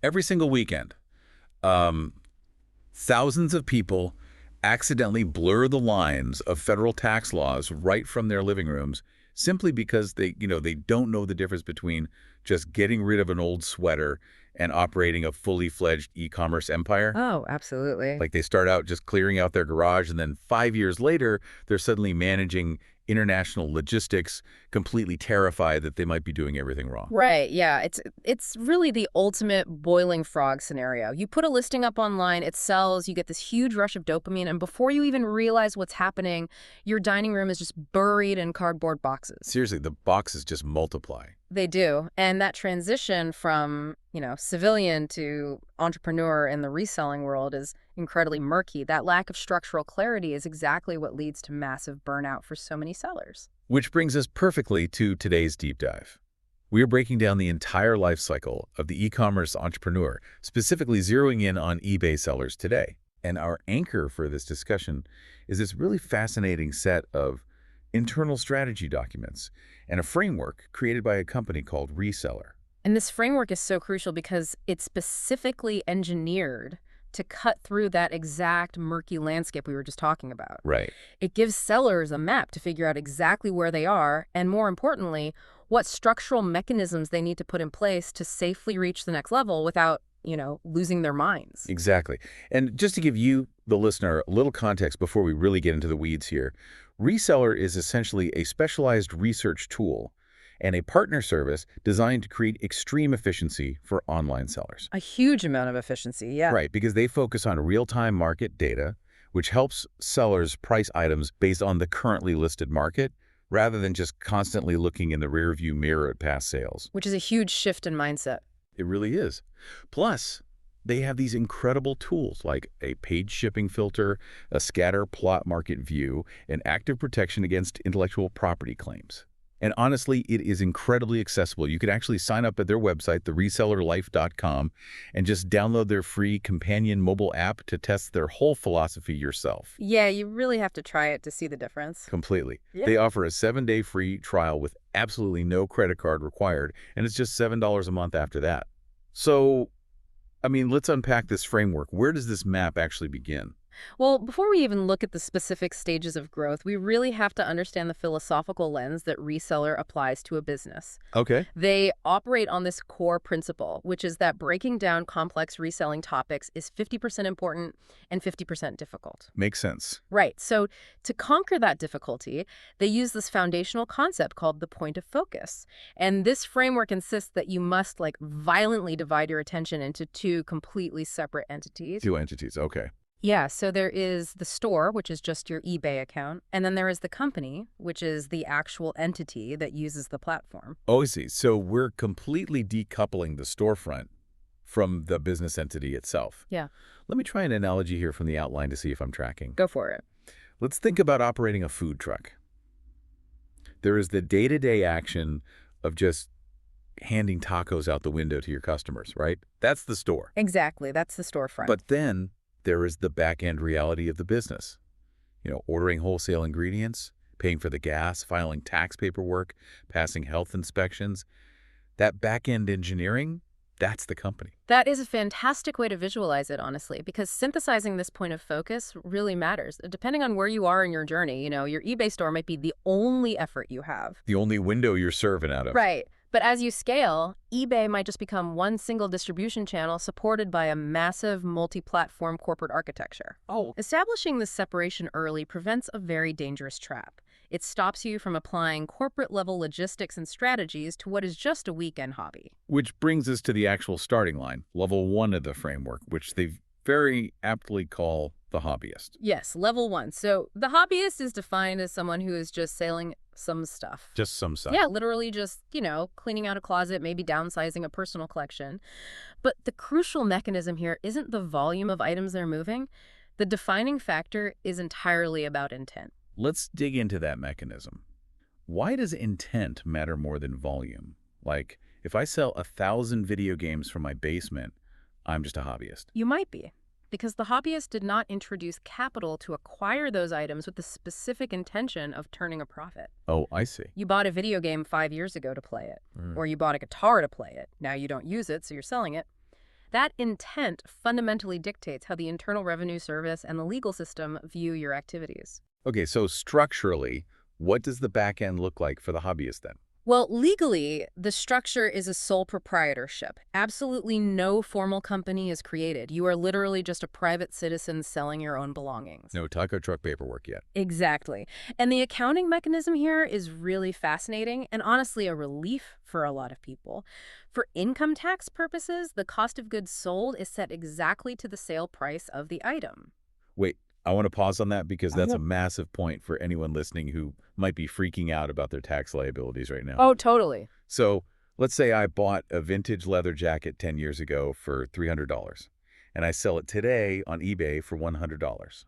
Every single weekend, um, thousands of people accidentally blur the lines of federal tax laws right from their living rooms simply because they don't know the difference between just getting rid of an old sweater and operating a fully fledged e-commerce empire. Oh, absolutely. Like they start out just clearing out their garage, and then 5 years later, they're suddenly managing international logistics, completely terrified that they might be doing everything wrong. Right, yeah. It's really the ultimate boiling frog scenario. You put a listing up online, it sells, you get this huge rush of dopamine, and before you even realize what's happening, your dining room is just buried in cardboard boxes. Seriously, the boxes just multiply. They do. And that transition from, civilian to entrepreneur in the reselling world is incredibly murky. That lack of structural clarity is exactly what leads to massive burnout for so many sellers. Which brings us perfectly to today's deep dive. We are breaking down the entire life cycle of the e-commerce entrepreneur, specifically zeroing in on eBay sellers today. And our anchor for this discussion is this really fascinating set of internal strategy documents and a framework created by a company called ReSeller. And this framework is so crucial because it's specifically engineered to cut through that exact murky landscape we were just talking about. Right. It gives sellers a map to figure out exactly where they are, and more importantly, what structural mechanisms they need to put in place to safely reach the next level without, losing their minds. Exactly. And just to give you, the listener, a little context before we really get into the weeds here, ReSeller is essentially a specialized research tool and a partner service designed to create extreme efficiency for online sellers. A huge amount of efficiency, yeah. Right, because they focus on real-time market data, which helps sellers price items based on the currently listed market, rather than just constantly looking in the rearview mirror at past sales. Which is a huge shift in mindset. It really is. Plus, they have these incredible tools like a page shipping filter, a scatter plot market view, and active protection against intellectual property claims. And honestly, it is incredibly accessible. You can actually sign up at their website, theresellerlife.com, and just download their free companion mobile app to test their whole philosophy yourself. Yeah, you really have to try it to see the difference. Completely. Yeah. They offer a 7-day free trial with absolutely no credit card required, and it's just $7 a month after that. So, let's unpack this framework. Where does this map actually begin? Well, before we even look at the specific stages of growth, we really have to understand the philosophical lens that reseller applies to a business. Okay. They operate on this core principle, which is that breaking down complex reselling topics is 50% important and 50% difficult. Makes sense. Right. So to conquer that difficulty, they use this foundational concept called the point of focus. And this framework insists that you must violently divide your attention into two completely separate entities. Two entities, okay. Yeah, so there is the store, which is just your eBay account, and then there is the company, which is the actual entity that uses the platform. Oh, I see. So we're completely decoupling the storefront from the business entity itself. Yeah. Let me try an analogy here from the outline to see if I'm tracking. Go for it. Let's think about operating a food truck. There is the day-to-day action of just handing tacos out the window to your customers, right? That's the store. Exactly. That's the storefront. But then there is the back-end reality of the business. Ordering wholesale ingredients, paying for the gas, filing tax paperwork, passing health inspections. That back-end engineering, that's the company. That is a fantastic way to visualize it, honestly, because synthesizing this point of focus really matters. Depending on where you are in your journey, your eBay store might be the only effort you have. The only window you're serving out of. Right. But as you scale, eBay might just become one single distribution channel supported by a massive multi-platform corporate architecture. Oh. Establishing this separation early prevents a very dangerous trap. It stops you from applying corporate-level logistics and strategies to what is just a weekend hobby. Which brings us to the actual starting line, level 1 of the framework, which they very aptly call the hobbyist. Yes, level 1. So the hobbyist is defined as someone who is just selling some stuff. Just some stuff. Yeah, literally just, cleaning out a closet, maybe downsizing a personal collection. But the crucial mechanism here isn't the volume of items they're moving. The defining factor is entirely about intent. Let's dig into that mechanism. Why does intent matter more than volume? Like, if I sell 1,000 video games from my basement, I'm just a hobbyist. You might be. because the hobbyist did not introduce capital to acquire those items with the specific intention of turning a profit. Oh, I see. You bought a video game 5 years ago to play it, Mm. or you bought a guitar to play it. Now you don't use it, so you're selling it. That intent fundamentally dictates how the Internal Revenue Service and the legal system view your activities. Okay, so structurally, what does the back end look like for the hobbyist then? Well, legally, the structure is a sole proprietorship. Absolutely no formal company is created. You are literally just a private citizen selling your own belongings. No taco truck paperwork yet. Exactly. And the accounting mechanism here is really fascinating and honestly a relief for a lot of people. For income tax purposes, the cost of goods sold is set exactly to the sale price of the item. Wait, I want to pause on that because that's Uh-huh. a massive point for anyone listening who might be freaking out about their tax liabilities right now. Oh, totally. So let's say I bought a vintage leather jacket 10 years ago for $300, and I sell it today on eBay for $100.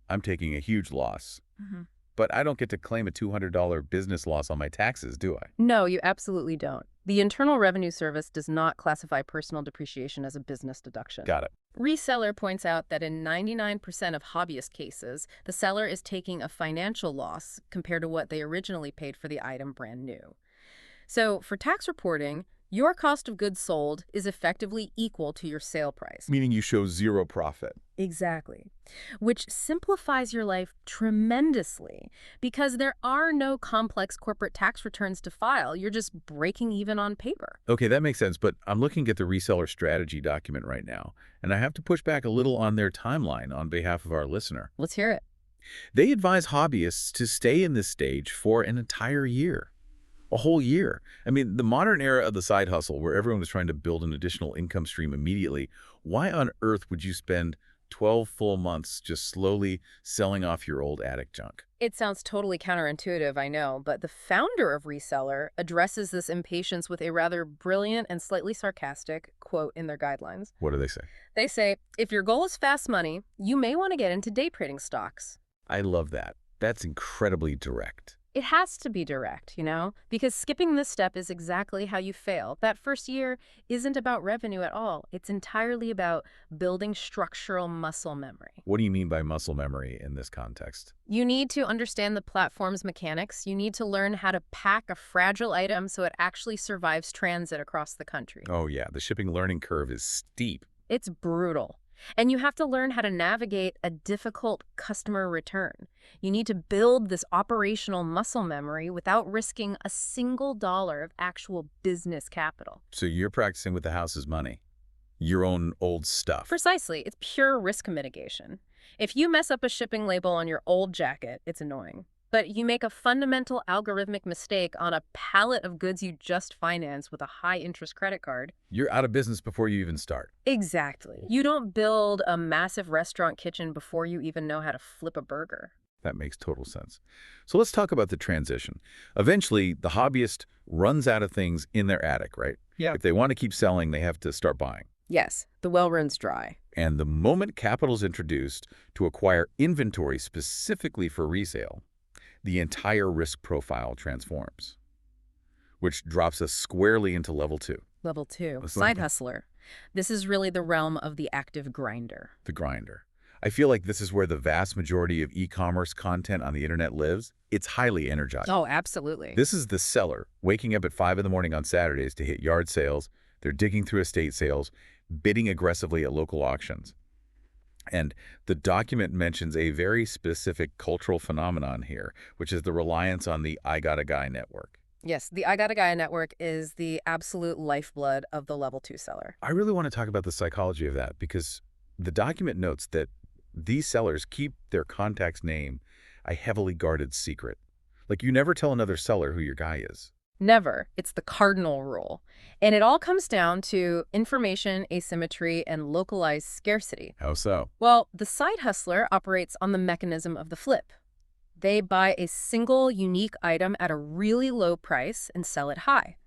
I'm taking a huge loss, Mhm. but I don't get to claim a $200 business loss on my taxes, do I? No, you absolutely don't. The Internal Revenue Service does not classify personal depreciation as a business deduction. Got it. Reseller points out that in 99% of hobbyist cases, the seller is taking a financial loss compared to what they originally paid for the item brand new. So for tax reporting, your cost of goods sold is effectively equal to your sale price. Meaning you show zero profit. Exactly. Which simplifies your life tremendously because there are no complex corporate tax returns to file. You're just breaking even on paper. Okay, that makes sense, but I'm looking at the reseller strategy document right now, and I have to push back a little on their timeline on behalf of our listener. Let's hear it. They advise hobbyists to stay in this stage for an entire year. A whole year. I mean, the modern era of the side hustle where everyone is trying to build an additional income stream immediately, why on earth would you spend 12 full months just slowly selling off your old attic junk? It sounds totally counterintuitive, I know, but the founder of Reseller addresses this impatience with a rather brilliant and slightly sarcastic quote in their guidelines. What do they say? They say, if your goal is fast money, you may want to get into day trading stocks. I love that. That's incredibly direct. It has to be direct, because skipping this step is exactly how you fail. That first year isn't about revenue at all. It's entirely about building structural muscle memory. What do you mean by muscle memory in this context? You need to understand the platform's mechanics. You need to learn how to pack a fragile item so it actually survives transit across the country. Oh yeah, the shipping learning curve is steep. It's brutal. And you have to learn how to navigate a difficult customer return. You need to build this operational muscle memory without risking a single dollar of actual business capital. So you're practicing with the house's money, your own old stuff. Precisely. It's pure risk mitigation. If you mess up a shipping label on your old jacket, it's annoying. But you make a fundamental algorithmic mistake on a pallet of goods you just financed with a high-interest credit card. You're out of business before you even start. Exactly. You don't build a massive restaurant kitchen before you even know how to flip a burger. That makes total sense. So let's talk about the transition. Eventually, the hobbyist runs out of things in their attic, right? Yeah. If they want to keep selling, they have to start buying. Yes, the well runs dry. And the moment capital is introduced to acquire inventory specifically for resale, the entire risk profile transforms, which drops us squarely into level 2. Level 2, Let's side learn. hustler. This is really the realm of the active grinder. The grinder. I feel like this is where the vast majority of e-commerce content on the internet lives. It's highly energized. Oh, absolutely. This is the seller waking up at 5 in the morning on Saturdays to hit yard sales. They're digging through estate sales, bidding aggressively at local auctions. And the document mentions a very specific cultural phenomenon here, which is the reliance on the I Got a Guy network. Yes, the I Got a Guy network is the absolute lifeblood of the level 2 seller. I really want to talk about the psychology of that because the document notes that these sellers keep their contact's name a heavily guarded secret. Like you never tell another seller who your guy is. Never. It's the cardinal rule. And it all comes down to information asymmetry and localized scarcity. How so? Well, the side hustler operates on the mechanism of the flip. They buy a single unique item at a really low price and sell it high.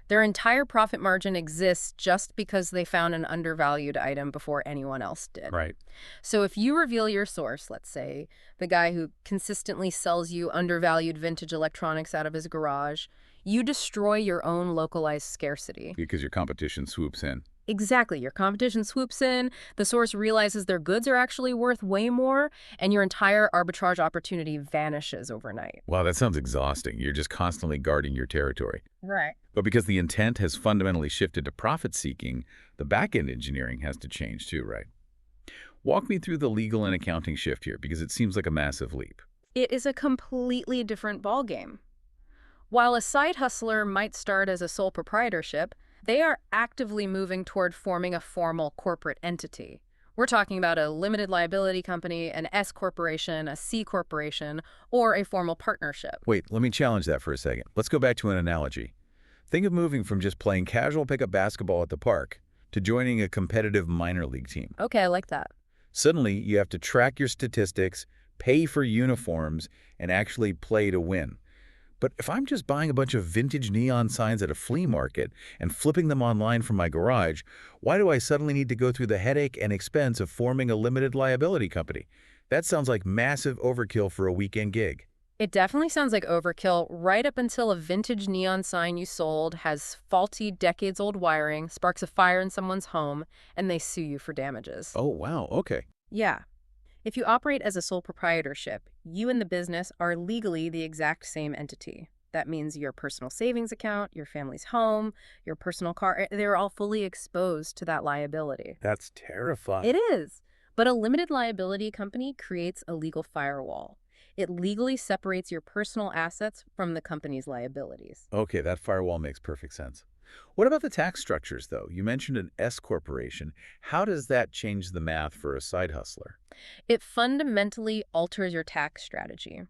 Their entire profit margin exists just because they found an undervalued item before anyone else did. Right. So if you reveal your source, let's say the guy who consistently sells you undervalued vintage electronics out of his garage, you destroy your own localized scarcity. Because your competition swoops in. Exactly. Your competition swoops in, the source realizes their goods are actually worth way more, and your entire arbitrage opportunity vanishes overnight. Wow, that sounds exhausting. You're just constantly guarding your territory. Right. But because the intent has fundamentally shifted to profit-seeking, the back-end engineering has to change too, right? Walk me through the legal and accounting shift here, because it seems like a massive leap. It is a completely different ballgame. While a side hustler might start as a sole proprietorship, they are actively moving toward forming a formal corporate entity. We're talking about a limited liability company, an S corporation, a C corporation, or a formal partnership. Wait, let me challenge that for a second. Let's go back to an analogy. Think of moving from just playing casual pickup basketball at the park to joining a competitive minor league team. Okay, I like that. Suddenly, you have to track your statistics, pay for uniforms, and actually play to win. But if I'm just buying a bunch of vintage neon signs at a flea market and flipping them online from my garage, why do I suddenly need to go through the headache and expense of forming a limited liability company? That sounds like massive overkill for a weekend gig. It definitely sounds like overkill right up until a vintage neon sign you sold has faulty, decades-old wiring, sparks a fire in someone's home, and they sue you for damages. Oh, wow. Okay. Yeah. If you operate as a sole proprietorship, you and the business are legally the exact same entity. That means your personal savings account, your family's home, your personal car, they're all fully exposed to that liability. That's terrifying. It is. But a limited liability company creates a legal firewall. It legally separates your personal assets from the company's liabilities. Okay, that firewall makes perfect sense. What about the tax structures, though? You mentioned an S corporation. How does that change the math for a side hustler? It fundamentally alters your tax strategy.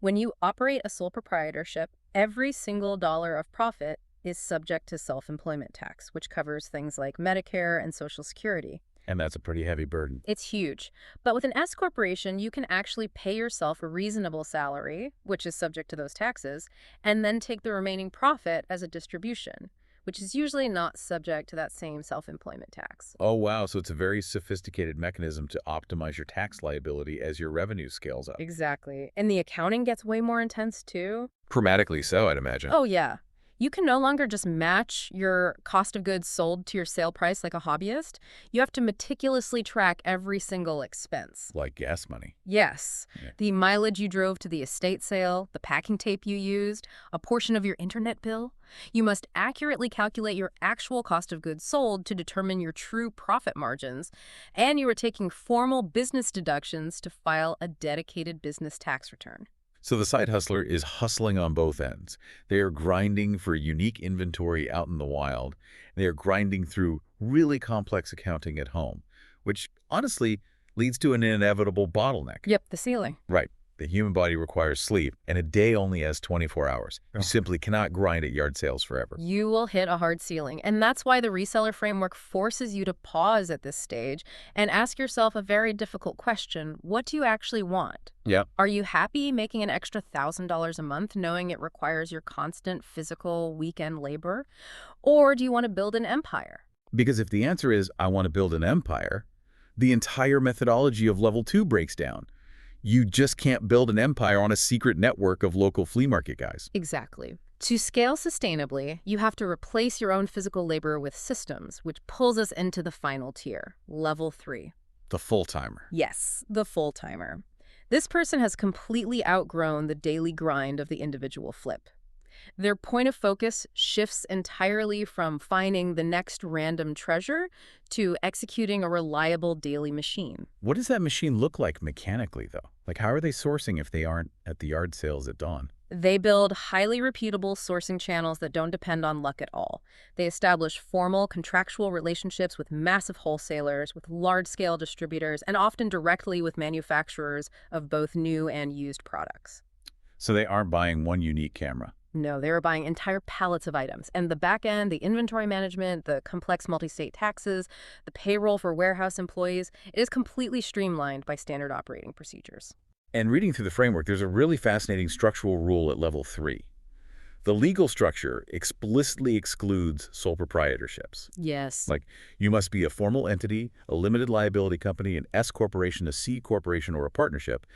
When you operate a sole proprietorship, every single dollar of profit is subject to self-employment tax, which covers things like Medicare and Social Security. And that's a pretty heavy burden. It's huge. But with an S corporation, you can actually pay yourself a reasonable salary, which is subject to those taxes, and then take the remaining profit as a distribution, which is usually not subject to that same self-employment tax. Oh, wow. So it's a very sophisticated mechanism to optimize your tax liability as your revenue scales up. Exactly. And the accounting gets way more intense too. Dramatically so, I'd imagine. Oh, yeah. You can no longer just match your cost of goods sold to your sale price like a hobbyist. You have to meticulously track every single expense. Like gas money. Yes. Yeah. The mileage you drove to the estate sale, the packing tape you used, a portion of your internet bill. You must accurately calculate your actual cost of goods sold to determine your true profit margins, and you are taking formal business deductions to file a dedicated business tax return. So the side hustler is hustling on both ends. They are grinding for unique inventory out in the wild. They are grinding through really complex accounting at home, which honestly leads to an inevitable bottleneck. Yep, the ceiling. Right. The human body requires sleep, and a day only has 24 hours. You simply cannot grind at yard sales forever. You will hit a hard ceiling, and that's why the reseller framework forces you to pause at this stage and ask yourself a very difficult question. What do you actually want? Yeah. Are you happy making an extra $1,000 a month knowing it requires your constant physical weekend labor? Or do you want to build an empire? Because if the answer is, I want to build an empire, the entire methodology of level 2 breaks down. You just can't build an empire on a secret network of local flea market guys. Exactly. To scale sustainably, you have to replace your own physical labor with systems, which pulls us into the final tier, level 3. The full-timer. Yes, the full-timer. This person has completely outgrown the daily grind of the individual flip. Their point of focus shifts entirely from finding the next random treasure to executing a reliable daily machine. What does that machine look like mechanically, though? Like, how are they sourcing if they aren't at the yard sales at dawn? They build highly repeatable sourcing channels that don't depend on luck at all. They establish formal contractual relationships with massive wholesalers, with large-scale distributors, and often directly with manufacturers of both new and used products. So they aren't buying one unique camera. No, they were buying entire pallets of items. And the back end, the inventory management, the complex multi-state taxes, the payroll for warehouse employees, it is completely streamlined by standard operating procedures. And reading through the framework, there's a really fascinating structural rule at level 3. The legal structure explicitly excludes sole proprietorships. Yes. Like, you must be a formal entity, a limited liability company, an S corporation, a C corporation, or a partnership.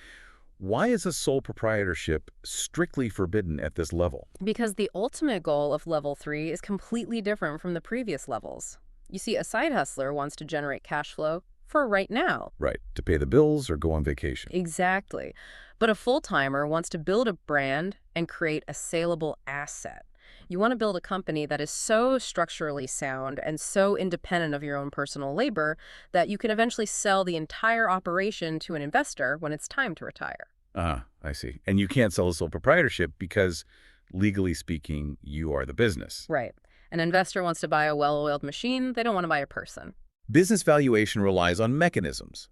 Why is a sole proprietorship strictly forbidden at this level? Because the ultimate goal of level 3 is completely different from the previous levels. You see, a side hustler wants to generate cash flow for right now. Right, to pay the bills or go on vacation. Exactly. But a full-timer wants to build a brand and create a saleable asset. You want to build a company that is so structurally sound and so independent of your own personal labor that you can eventually sell the entire operation to an investor when it's time to retire. Ah, I see. And you can't sell a sole proprietorship because, legally speaking, you are the business. Right. An investor wants to buy a well-oiled machine. They don't want to buy a person. Business valuation relies on mechanisms.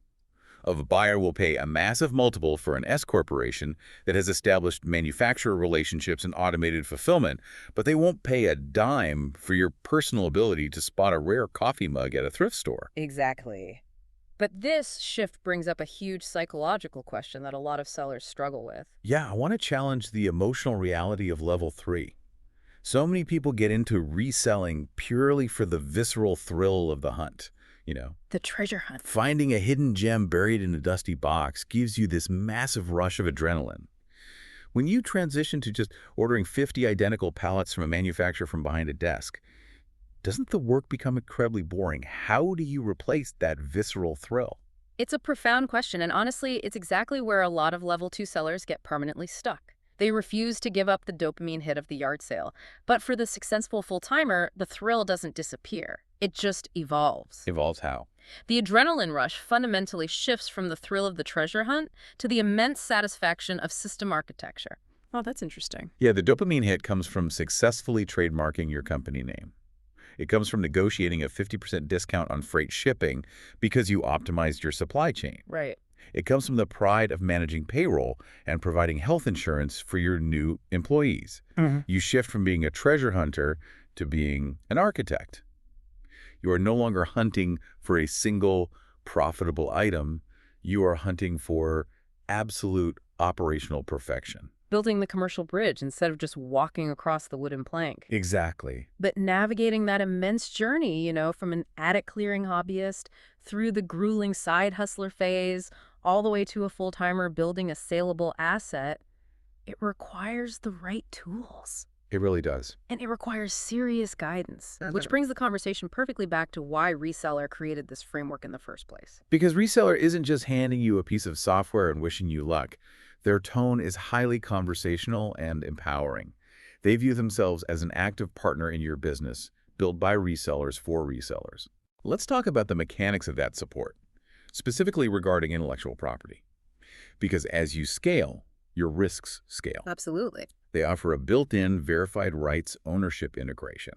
A buyer will pay a massive multiple for an S corporation that has established manufacturer relationships and automated fulfillment, but they won't pay a dime for your personal ability to spot a rare coffee mug at a thrift store. Exactly. But this shift brings up a huge psychological question that a lot of sellers struggle with. Yeah, I want to challenge the emotional reality of level 3. So many people get into reselling purely for the visceral thrill of the hunt. The treasure hunt. Finding a hidden gem buried in a dusty box gives you this massive rush of adrenaline. When you transition to just ordering 50 identical pallets from a manufacturer from behind a desk, doesn't the work become incredibly boring? How do you replace that visceral thrill? It's a profound question, and honestly, it's exactly where a lot of level 2 sellers get permanently stuck. They refuse to give up the dopamine hit of the yard sale. But for the successful full-timer, the thrill doesn't disappear. It just evolves. Evolves how? The adrenaline rush fundamentally shifts from the thrill of the treasure hunt to the immense satisfaction of system architecture. Oh, that's interesting. Yeah, the dopamine hit comes from successfully trademarking your company name. It comes from negotiating a 50% discount on freight shipping because you optimized your supply chain. Right. It comes from the pride of managing payroll and providing health insurance for your new employees. You shift from being a treasure hunter to being an architect. You are no longer hunting for a single profitable item. You are hunting for absolute operational perfection. Building the commercial bridge instead of just walking across the wooden plank. Exactly. But navigating that immense journey, from an attic clearing hobbyist through the grueling side hustler phase, all the way to a full-timer building a saleable asset, it requires the right tools. It really does. And it requires serious guidance, which brings the conversation perfectly back to why Reseller created this framework in the first place. Because reseller isn't just handing you a piece of software and wishing you luck. Their tone is highly conversational and empowering. They view themselves as an active partner in your business, built by resellers for resellers. Let's talk about the mechanics of that support, specifically regarding intellectual property. Because as you scale, your risks scale. Absolutely. They offer a built-in verified rights ownership integration.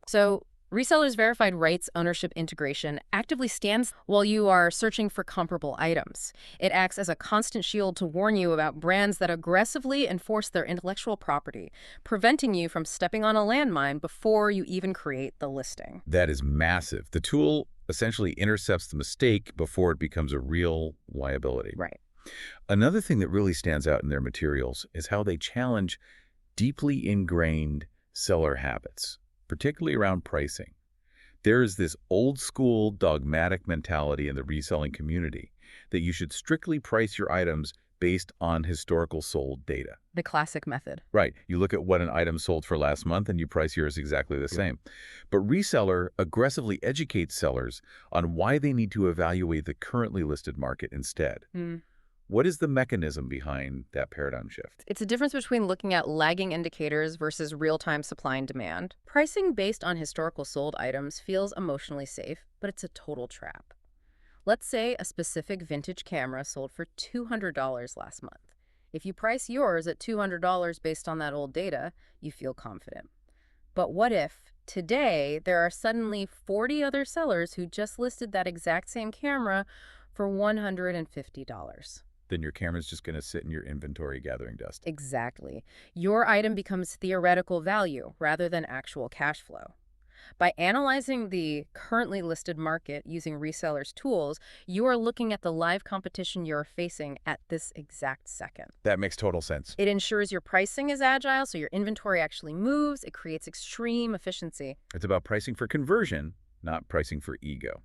So Reseller's verified rights ownership integration actively stands while you are searching for comparable items. It acts as a constant shield to warn you about brands that aggressively enforce their intellectual property, preventing you from stepping on a landmine before you even create the listing. That is massive. The tool essentially intercepts the mistake before it becomes a real liability. Right. Another thing that really stands out in their materials is how they challenge deeply ingrained seller habits, particularly around pricing. There is this old-school dogmatic mentality in the reselling community that you should strictly price your items based on historical sold data. The classic method. Right. You look at what an item sold for last month and you price yours exactly the same. But Reseller aggressively educates sellers on why they need to evaluate the currently listed market instead. What is the mechanism behind that paradigm shift? It's a difference between looking at lagging indicators versus real-time supply and demand. Pricing based on historical sold items feels emotionally safe, but it's a total trap. Let's say a specific vintage camera sold for $200 last month. If you price yours at $200 based on that old data, you feel confident. But what if today there are suddenly 40 other sellers who just listed that exact same camera for $150? Then your camera's just going to sit in your inventory gathering dust. Exactly. Your item becomes theoretical value rather than actual cash flow. By analyzing the currently listed market using resellers' tools, you are looking at the live competition you're facing at this exact second. That makes total sense. It ensures your pricing is agile, so your inventory actually moves. It creates extreme efficiency. It's about pricing for conversion, not pricing for ego.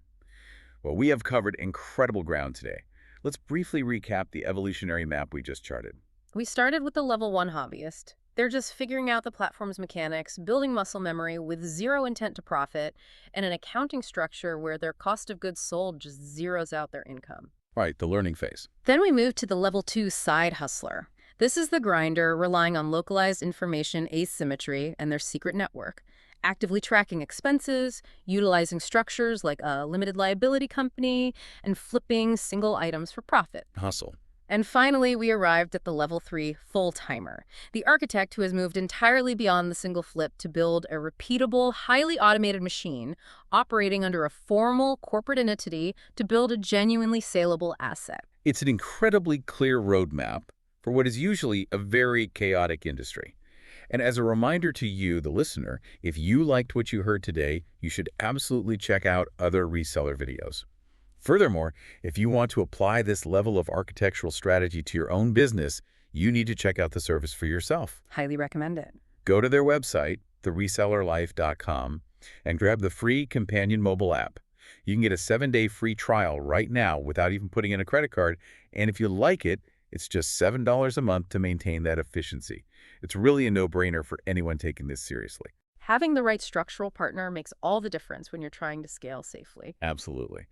Well, we have covered incredible ground today. Let's briefly recap the evolutionary map we just charted. We started with the level 1 hobbyist. They're just figuring out the platform's mechanics, building muscle memory with zero intent to profit, and an accounting structure where their cost of goods sold just zeroes out their income. Right, the learning phase. Then we move to the level 2 side hustler. This is the grinder relying on localized information asymmetry and their secret network, actively tracking expenses, utilizing structures like a limited liability company, and flipping single items for profit. Hustle. And finally, we arrived at the level 3 full-timer, the architect who has moved entirely beyond the single flip to build a repeatable, highly automated machine operating under a formal corporate entity to build a genuinely saleable asset. It's an incredibly clear roadmap for what is usually a very chaotic industry. And as a reminder to you, the listener, if you liked what you heard today, you should absolutely check out other reseller videos. Furthermore, if you want to apply this level of architectural strategy to your own business, you need to check out the service for yourself. Highly recommend it. Go to their website, theresellerlife.com, and grab the free companion mobile app. You can get a 7-day free trial right now without even putting in a credit card, and if you like it, it's just $7 a month to maintain that efficiency. It's really a no-brainer for anyone taking this seriously. Having the right structural partner makes all the difference when you're trying to scale safely. Absolutely.